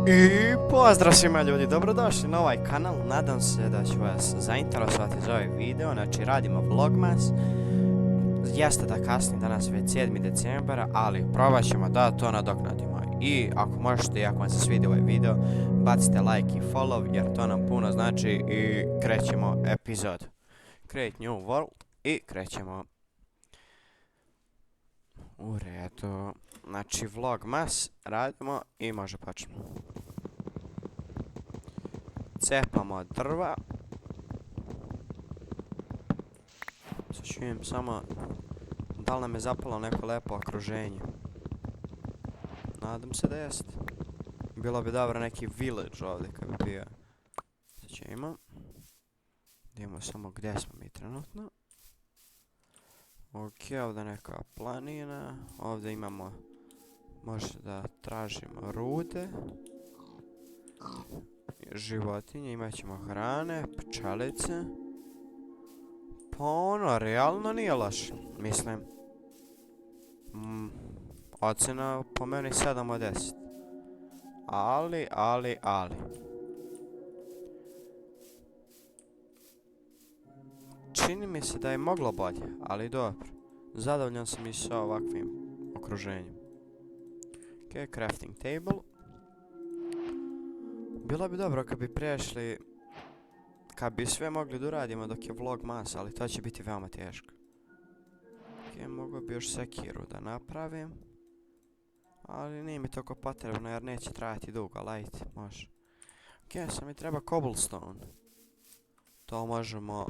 I pozdrav svima ljudi, dobrodošli na ovaj kanal, nadam se da ću vas zainteresovati za ovaj video, znači radimo vlogmas. Jeste da kasnim, danas već 7. decembara, ali probat ćemo da to nadoknadimo. I ako možete i ako vam se svidi ovaj video, bacite like i follow jer to nam puno znači i krećemo epizod. Create new world i krećemo. U redu, znači vlogmas radimo i može počnemo. Cepamo drva. Sad ću vidim samo da li nam je zapalo neko lepo okruženje. Nadam se da jest. Bilo bi dobro neki village ovdje kad bi bio. Sad ćemo. Idemo samo gdje smo mi trenutno. Ok, ovdje neka planina. Ovdje imamo, možda da tražimo rude. Životinje, imat ćemo hrane, pčelice. Pa ono, realno nije loše, mislim. Ocena po meni 7 od 10. Ali. Čini mi se da je moglo bolje, ali dobro. Zadovoljan sam i sa ovakvim okruženjem. Ok, crafting table. Bilo bi dobro kad bi prešli, kad bi sve mogli da uradimo dok je vlogmas, ali to će biti veoma teško. Ok, mogu bi još sekiru da napravim. Ali nije mi toliko potrebno jer neće trajati dugo, ali ajde, može. Ok, sad mi treba cobblestone. To možemo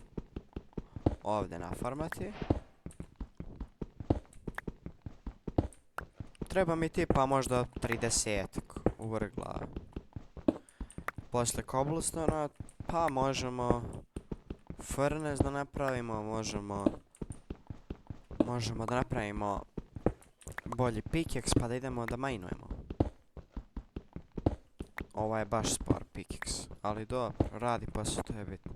ovdje nafarmati. Treba mi tipa možda 30 u vrh glave. Poslije cobblestone pa možemo furnace da napravimo, možemo da napravimo bolji pickaxe pa da idemo da minujemo. Ovo je baš spor pickaxe, ali dobro, radi posao, to je bitno.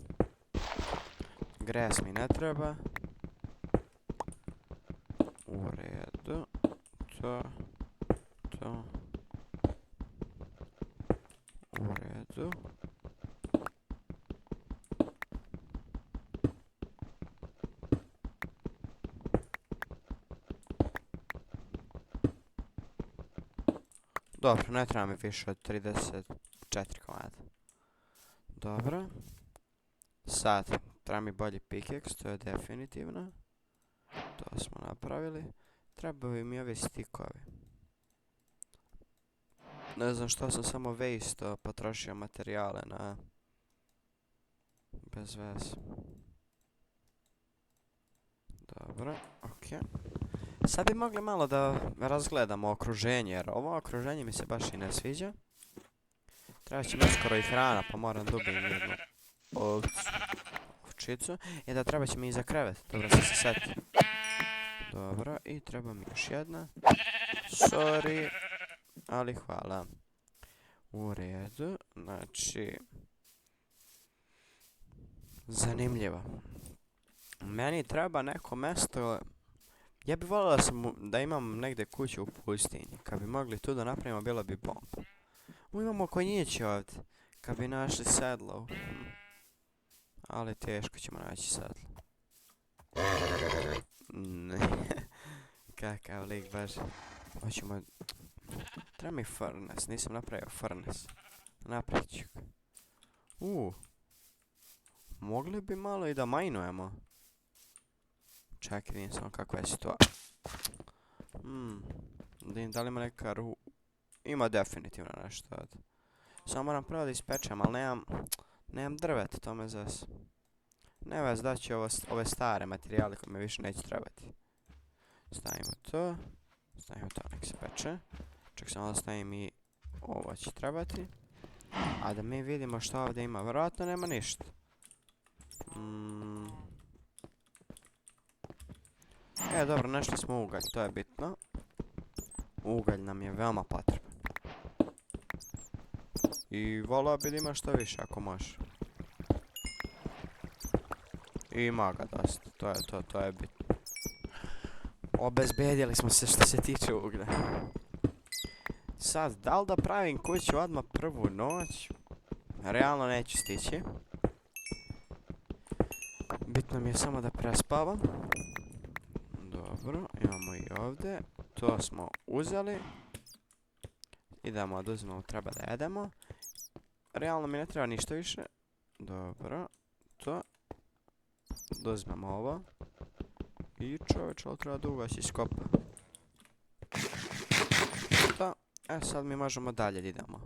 Grass mi ne treba. U redu. To. U redu. Dobro, ne treba mi više od 34 komada. Dobro. Sad, treba mi bolji pickaxe, to je definitivno. To smo napravili. Trebaju mi ovi stikovi. Ne znam što sam samo waste potrošio materijale na... bez veze. Dobro, ok. Sad bi mogli malo da razgledamo okruženje, jer ovo okruženje mi se baš i ne sviđa. Treba će mi uskoro i hrana, pa moram da ubijem jednu ovčicu. I da treba će mi i za krevet, dobro sam se setio. Dobro, i treba mi još jedna. Sorry, ali hvala. U redu, znači... zanimljivo. Meni treba neko mjesto... Ja bih volio da imam negdje kuću u pustinji. Kad bi mogli tu da napravimo, bilo bi bomba. Imamo konjiće ovdje. Kad bi našli sedlo. Ali teško ćemo naći sedlo. Kakav lik baš. Hoćemo... treba mi furnace. Nisam napravio furnace. Napravit ću ga. Mogli bi malo i da minujemo. Čekaj, vidim samo kakva je situacija. Da li ima neka ima definitivno nešto ovdje. Samo moram prvo da ispečem, ali nemam drveta, to me zas. Ne vas da ću ove stare materijale koje mi više neće trebati. Stavimo to. Stavimo to, nek se peče. Čak samo da stavim i ovo će trebati. A da mi vidimo što ovdje ima. Vjerojatno nema ništa. Dobro, našli smo ugalj, to je bitno. Ugalj nam je veoma potreban. I volio bi da ima što više ako može. I ima ga dosta, to je bitno. Obezbedili smo se što se tiče uglja. Sad, da li da pravim kuću odmah prvu noć? Realno neću stići. Bitno mi je samo da prespavam. Dobro, imamo i ovdje. To smo uzeli. Idemo da uzmemo, treba da jedemo. Realno mi ne treba ništa više. Dobro, to. Da uzmemo ovo. I čovječ, ali treba dugo si skopa. Da, sad mi možemo dalje da idemo.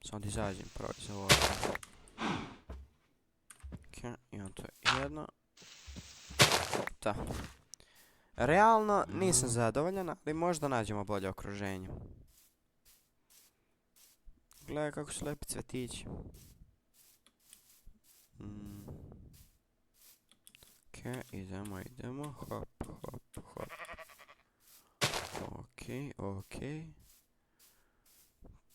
Samo da izađem prvo iz ovo. Ok, imam to jedno. Da. Realno nisam zadovoljan, ali možda nađemo bolje okruženje. Gledaj kako su lepi cvetići. Ok, idemo, hop, hop, hop. Ok.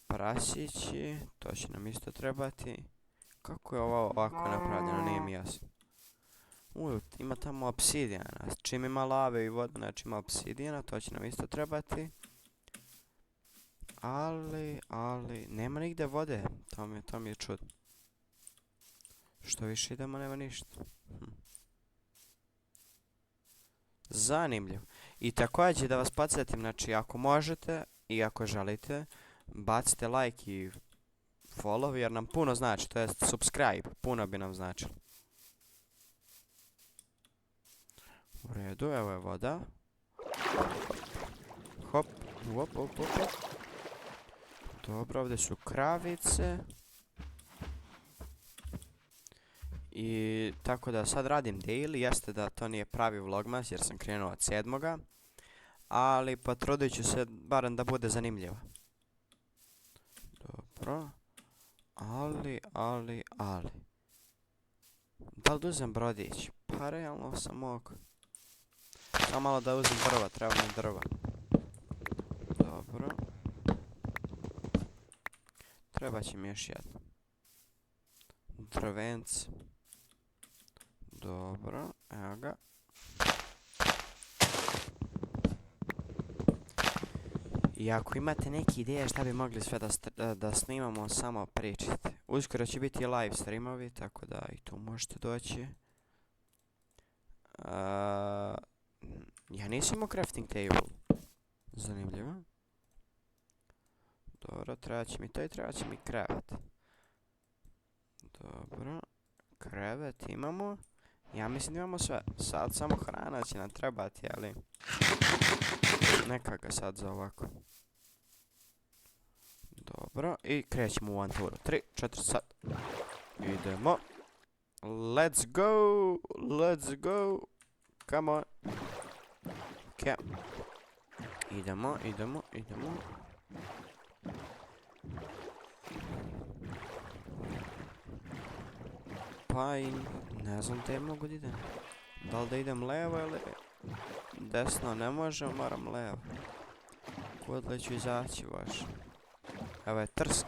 Prasići, to će nam isto trebati. Kako je ovo ovako napravljeno, nije mi jasno. Ima tamo obsidijana, čim ima lave i voda, znači ima obsidijana, to će nam isto trebati. Ali, nema nigde vode, to mi je čudno. Što više idemo, nema ništa. Zanimljivo. I također da vas podsjetim, znači ako možete i ako želite, bacite like i follow jer nam puno znači, to jest subscribe, puno bi nam značilo. U redu, evo je voda. Hop, hop. Dobro, ovdje su kravice. I tako da sad radim daily, jeste da to nije pravi vlogmas jer sam krenuo od 7. Ali potrudit ću se barem da bude zanimljivo. Dobro. Ali. Da li da uzem brodić? Pa realno sam mogu. Samo malo da uzem drva, treba mi drva. Dobro. Treba će mi još jedno. Drvenc. Dobro, evo ga. I ako imate neke ideje šta bi mogli sve da snimamo, samo pričajte. Uskoro će biti live streamovi, tako da i tu možete doći. Ja nisam imao crafting table. Zanimljivo. Dobro, treba će mi to i treba će mi krevet. Dobro, krevet imamo. Ja mislim da imamo sve. Sad samo hrana će nam trebati, ali neka ga sad za ovako. Dobro, i krećemo u avanturu. 3, 4, sad. Idemo. Let's go. Come on. Ok. Idemo. Pa i ne znam gdje mogu da idem. Da li da idem levo ili desno, ne može, moram levo. Kudle ću izaći baš. Evo je trsk.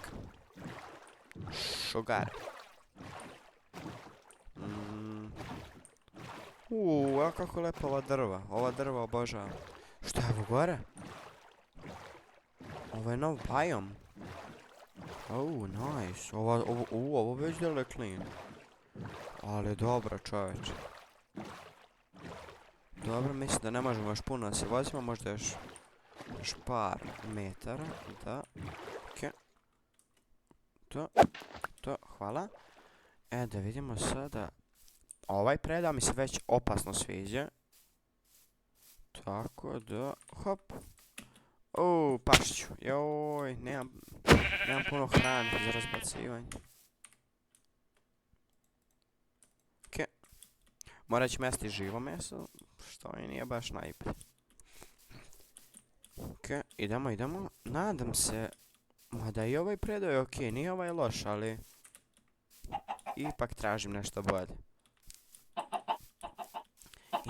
Šugar. Evo kako lepa ova drva. Ova drva obožavam. Šta je ovo gore? Ovo je nov biom. Nice. Ovo već deluje clean. Ali dobro, čovječe. Dobro, mislim da ne možemo još puno da se vozimo, možda još par metara. Da. Ok. To, hvala. Da vidimo sada. Ovaj predao mi se već opasno sviđa. Tako da, hop. Pašću. Joj, nemam puno hrane za razbacivanje. Morat ću mesti živo meso, što i nije baš najbolje. Ok, idemo. Nadam se, mada i ovaj predao je ok, nije ovaj loš, ali ipak tražim nešto bolje.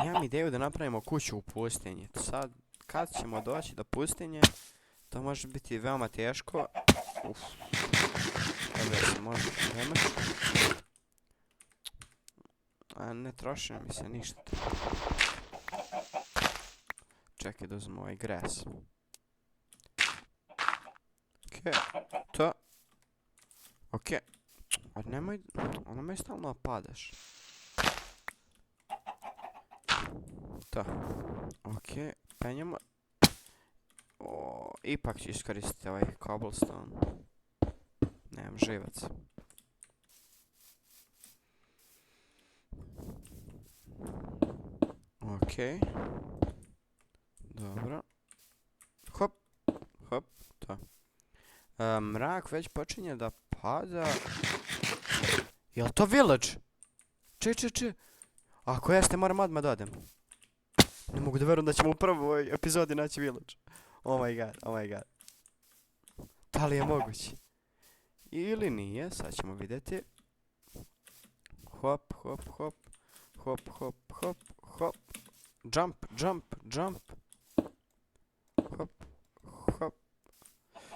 Imam ideju da napravimo kuću u pustinji. Sad, kad ćemo doći do pustinje, to može biti veoma teško. Evo se može vremena. A ne troši mi se ništa. Čekaj da uzmem ovaj gres. To. Okej. A nemoj stalno padaš. To. Okej, penjemo. Ipak ću iskoristiti ovaj cobblestone. Nemam živac. Okej. Dobro. Hop. Hop. To. Mrak već počinje da pada. Jel to village? Če. Ako jeste, moram odmah da odem. Ne mogu da verujem da ćemo u prvoj epizodi naći village. Oh my god. Da li je moguće? Ili nije, sad ćemo vidjeti. Hop. Jump. Hop.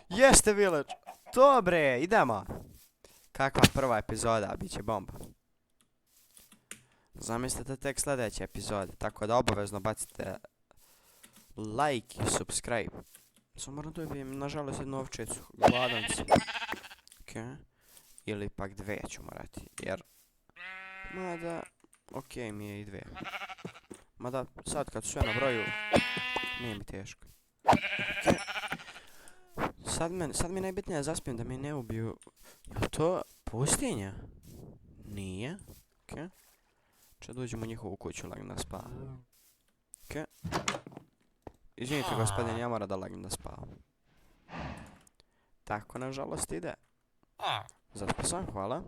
Jeste village! Dobre, idemo! Kakva prva epizoda, bit će bomba. Zamislite tek sljedeće epizode, tako da obavezno bacite like i subscribe. Samo moram dobijem, nažalost, jednu ovčicu, gladan sam. Okej. Ili pak dve ću morati, jer... Mada... Okej mi je i dve. Mada sad kad su sve na broju, nije mi teško. Okej. Sad mi je najbitnije da zaspijem da mi ne ubiju. Je to pustinja? Nije. Okej. Če dođemo u njihovu kuću, lagim da spavam. Okej. Izvinite gospodin, ja moram da lagim da spavam. Tako nažalost ide. Zaspo sam, hvala.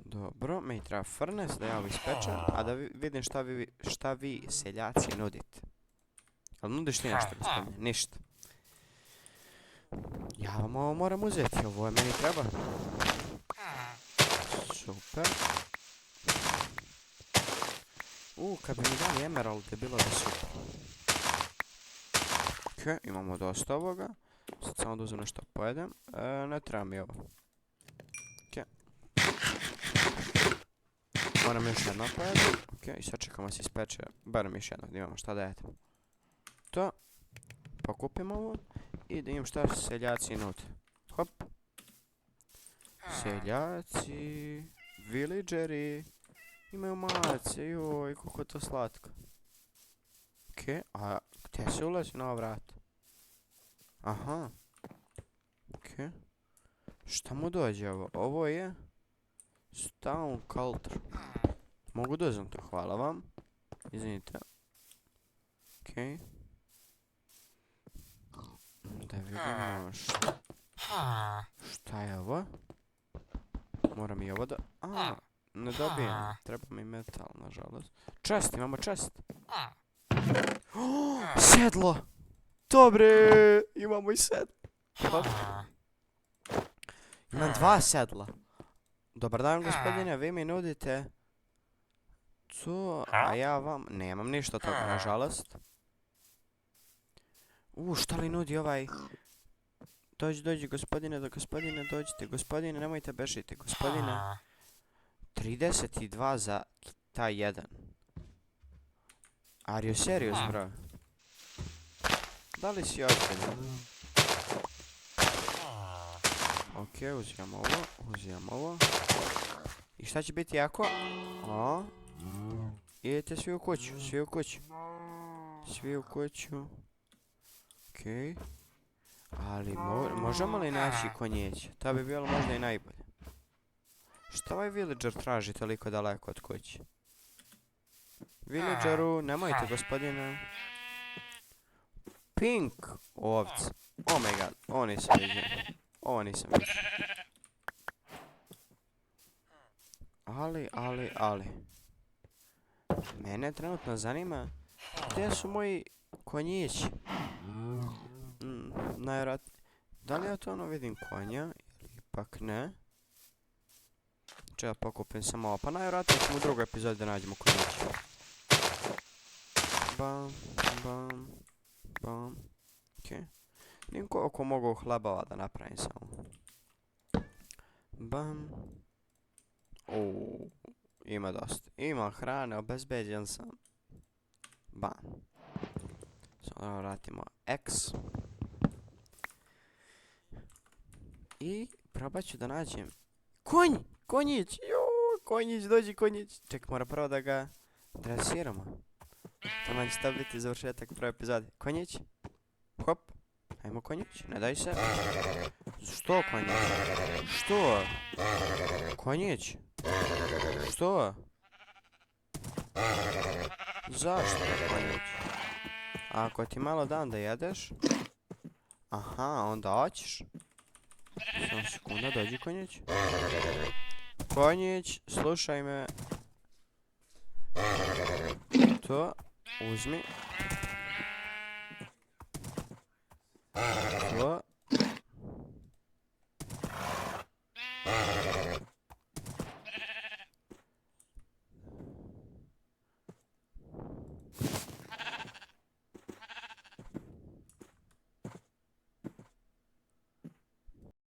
Dobro, me i treba furnace da ja ovo ispečem, a da vidim šta vi seljaci nudite. Jel nudiš ti nešto gospodine? Ništa. Ja vam ovo moram uzeti, ovo je meni treba. Super. Kad bi mi dali emerald je bilo da super. Okej, imamo dosta ovoga. Sad samo da uzem nešto pojedem. Ne treba mi ovo. Okej. Moram još jedno pojedem. Okej, i sad čekamo se ispeče. Barem još jedno, da imamo šta da jedemo. To. Pokupimo ovo. I da imam šta seljaci nude. Hop. Seljaci. Villageri. Imaju mace, joj, kako je to slatko. Okej, a gdje se ulazi na ova vrata? Aha. Okej. Šta mu dođe ovo? Ovo je... Stone culture. Mogu da uzem to, hvala vam. Izvinite. Okej. Da vidimo šta je ovo? Moram i ovo da... Ne dobijem. Treba mi metal, nažalost. Chest, imamo chest. Sedlo! Dobre! Imamo i sedlo. Imam 2 sedla. Dobar dan, gospodine, vi mi nudite... To, a ja vam... Nemam ništa toga, nažalost. Šta li nudi ovaj... Dođi, gospodine, dođite. Gospodine, nemojte bežite, gospodine. 32 za taj jedan. Are you serious, bro? Da li si ozbiljan? Okej, uzimam ovo. I šta će biti ako? Idete svi u kuću. Okej. Ali možemo li naći konjeće? To bi bilo možda i najbolje. Šta ovaj villager traži toliko daleko od kuće? Villageru, nemojte gospodine. Pink ovce. Oh my god, ovo nisam vidio. Ali. Mene trenutno zanima gdje su moji konjići. Najvjerojatnije. Da li ja to vidim konja ili ipak ne? Čega pokupim samo ovo. Pa najvjerojatnije ćemo u drugoj epizodi da nađemo konjići. Bam. Okej. Nijem koliko mogu hlebova da napravim samo. Bam. Ima dosta. Ima hrane, obezbeđen sam. Bam. Sada vratimo X. I probat ću da nađem... Konj! Konjić! Joj, konjić, dođi konjić. Ček, mora prvo da ga dresiramo. Taman će to biti završetak prve epizode. Konjić? Hop. Ajmo konjić, ne daj se. Što konjić? Što? Konjić? Što? Zašto konjić? Ako ti malo dam da jedeš... Aha, onda hoćeš. Samo sekunda, dođi konjić. Konjić, slušaj me. To, uzmi. To.